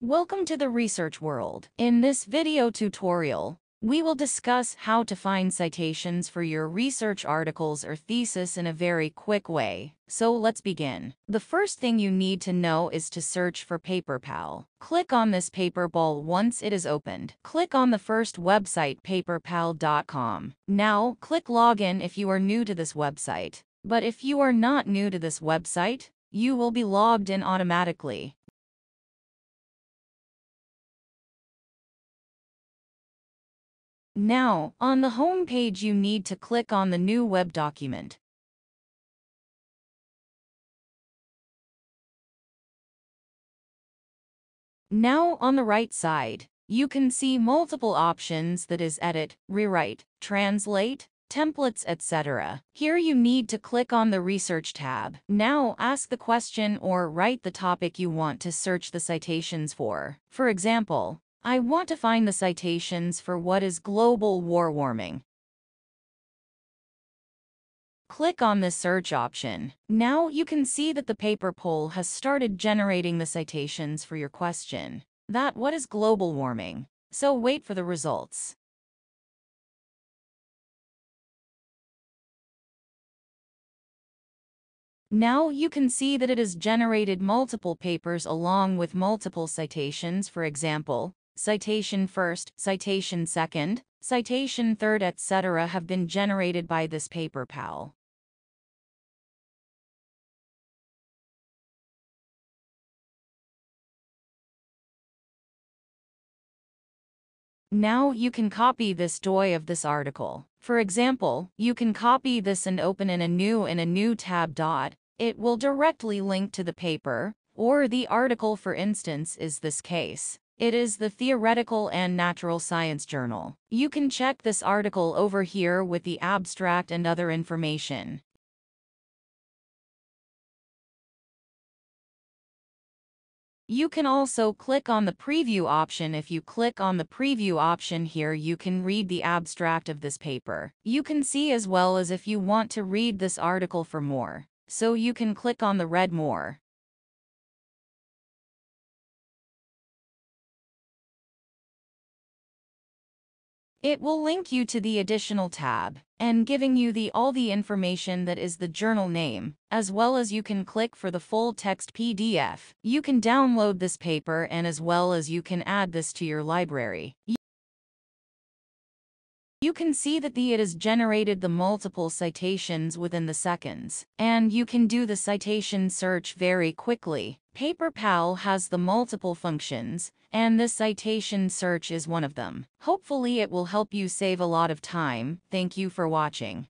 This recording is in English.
Welcome to the research world. In this video tutorial, we will discuss how to find citations for your research articles or thesis in a very quick way. So let's begin. The first thing you need to know is to search for PaperPal. Click on this paper ball once it is opened. Click on the first website, paperpal.com. Now, click Login if you are new to this website. But if you are not new to this website, you will be logged in automatically. Now, on the home page, you need to click on the new web document. Now, on the right side, you can see multiple options, that is edit, rewrite, translate, templates, etc. Here you need to click on the research tab. Now ask the question or write the topic you want to search the citations for. For example, I want to find the citations for what is global warming. Click on the search option. Now you can see that the paper poll has started generating the citations for your question. What is global warming? So wait for the results. Now you can see that it has generated multiple papers along with multiple citations. For example, citation first, citation second, citation third, etc. have been generated by this PaperPal. Now you can copy this DOI of this article. For example, you can copy this and open in a new tab. It will directly link to the paper or the article. For instance, is this case. It is the Theoretical and Natural Science Journal. You can check this article over here with the abstract and other information. You can also click on the preview option. If you click on the preview option here, you can read the abstract of this paper. You can see as well as if you want to read this article for more. So you can click on the read more. It will link you to the additional tab and giving you all the information that is the journal name, as well as you can click for the full text PDF. You can download this paper and as well as you can add this to your library. You can see that it has generated the multiple citations within the seconds, and you can do the citation search very quickly. PaperPal has the multiple functions, and this citation search is one of them. Hopefully it will help you save a lot of time. Thank you for watching.